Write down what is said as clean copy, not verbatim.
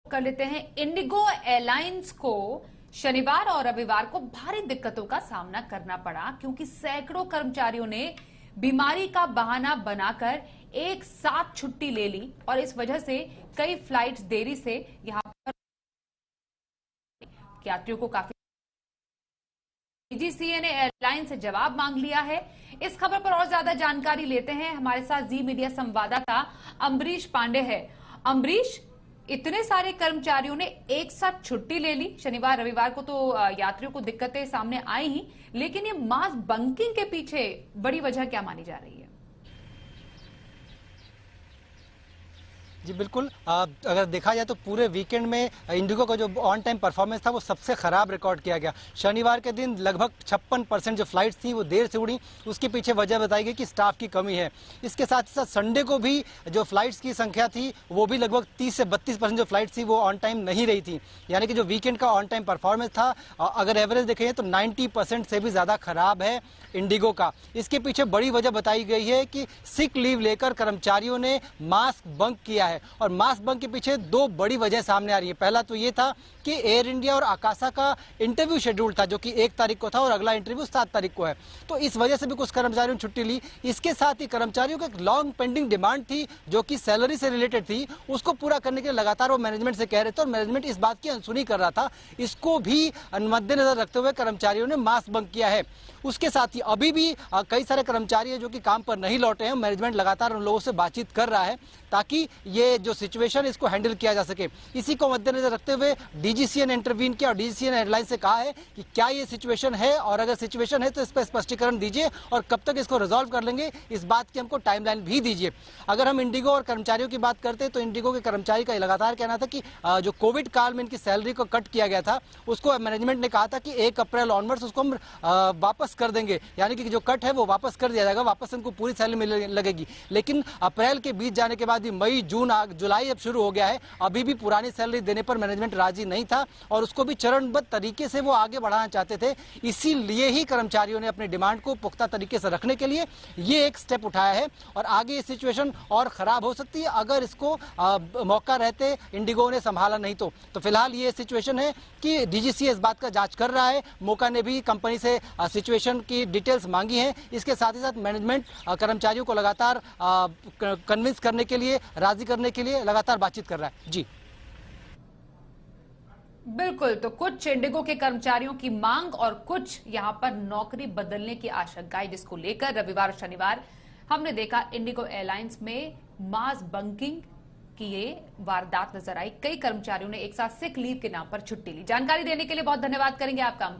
कर लेते हैं। इंडिगो एयरलाइंस को शनिवार और रविवार को भारी दिक्कतों का सामना करना पड़ा क्योंकि सैकड़ों कर्मचारियों ने बीमारी का बहाना बनाकर एक साथ छुट्टी ले ली और इस वजह से कई फ्लाइट्स देरी से यहां पर यात्रियों को काफी। डीजीसीए ने एयरलाइन से जवाब मांग लिया है। इस खबर पर और ज्यादा जानकारी लेते हैं, हमारे साथ जी मीडिया संवाददाता अम्बरीश पांडे है। अम्बरीश, इतने सारे कर्मचारियों ने एक साथ छुट्टी ले ली शनिवार रविवार को, तो यात्रियों को दिक्कतें सामने आई ही, लेकिन ये मास बंकिंग के पीछे बड़ी वजह क्या मानी जा रही है? जी बिल्कुल, अगर देखा जाए तो पूरे वीकेंड में इंडिगो का जो ऑन टाइम परफॉर्मेंस था वो सबसे खराब रिकॉर्ड किया गया। शनिवार के दिन लगभग 56% जो फ्लाइट्स थी वो देर से उड़ी। उसके पीछे वजह बताई गई कि स्टाफ की कमी है। इसके साथ ही साथ संडे को भी जो फ्लाइट्स की संख्या थी वो भी लगभग 30 से 32% जो फ्लाइट थी वो ऑन टाइम नहीं रही थी। यानी कि जो वीकेंड का ऑन टाइम परफॉर्मेंस था, अगर एवरेज देखें तो 90% से भी ज्यादा खराब है इंडिगो का। इसके पीछे बड़ी वजह बताई गई है कि सिक लीव लेकर कर्मचारियों ने मास्क बंक किया है और मास्क बंक के पीछे दो बड़ी वजह सामने आ रही है। पहला तो ये था कि एयर इंडिया और आकाशा का इंटरव्यू शेड्यूल था जो कि 1 तारीख को था और अगला इंटरव्यू 7 तारीख को है, तो इस वजह से भी कुछ कर्मचारियों ने छुट्टी ली। इसके साथ ही कर्मचारियों की एक लॉन्ग पेंडिंग डिमांड थी जो कि सैलरी से रिलेटेड थी, उसको पूरा करने के लिए लगातार वो मैनेजमेंट से कह रहे थे और मैनेजमेंट इस बात की अनसुनी कर रहा था। इसको भी मद्देनजर रखते हुए कर्मचारियों ने मास्क बंक किया है। उसके साथ ही अभी भी कई सारे कर्मचारी हैं जो कि काम पर नहीं लौटे हैं। मैनेजमेंट लगातार उन लोगों से बातचीत कर रहा है ताकि ये जो सिचुएशन है इसको हैंडल किया जा सके। इसी को मद्देनजर रखते हुए डीजीसीए ने इंटरवीन किया और डीजीसीए ने एयरलाइन से कहा है कि क्या ये सिचुएशन है और अगर सिचुएशन है तो इस पर स्पष्टीकरण दीजिए और कब तक इसको रिजॉल्व कर लेंगे इस बात की हमको टाइमलाइन भी दीजिए। अगर हम इंडिगो और कर्मचारियों की बात करते हैं तो इंडिगो के कर्मचारी का लगातार कहना था कि जो कोविड काल में इनकी सैलरी को कट किया गया था उसको मैनेजमेंट ने कहा था कि 1 अप्रैल ऑनवर्ड्स उसको हम वापस कर देंगे, यानी कि जो कट है वो वापस कर दिया जाएगा, वापस इनको पूरी सैलरी मिलने लगेगी। लेकिन अप्रैल के बीच जाने के बाद भी मई जून जुलाई अब शुरू हो गया है, अभी भी पुरानी सैलरी देने पर मैनेजमेंट राजी नहीं था और उसको भी चरणबद्ध तरीके से वो आगे बढ़ाना चाहते थे। इसीलिए ही कर्मचारियों ने अपनी डिमांड को पुख्ता तरीके से रखने के लिए ये एक स्टेप उठाया है और आगे ये सिचुएशन और खराब हो सकती है अगर इसको मौका रहते इंडिगो ने संभाला नहीं तो फिलहाल ये सिचुएशन है कि डीजीसीए इस बात का जांच कर रहा है। मौका ने भी कंपनी से सिचुएशन की डिटेल्स मांगी हैं। इसके साथ ही साथ मैनेजमेंट कर्मचारियों को लगातार कन्विंस करने के लिए, राजी करने के लिए लगातार बातचीत कर रहा है। जी बिल्कुल, तो कुछ इंडिगो के कर्मचारियों की मांग और कुछ यहां पर नौकरी बदलने की आशंकाएं, जिसको लेकर रविवार और शनिवार हमने देखा इंडिगो एयरलाइंस में मास बंकिंग की ये वारदात नजर आई। कई कर्मचारियों ने एक साथ सिक लीव के नाम पर छुट्टी ली। जानकारी देने के लिए बहुत धन्यवाद करेंगे आपका अम्बरीश।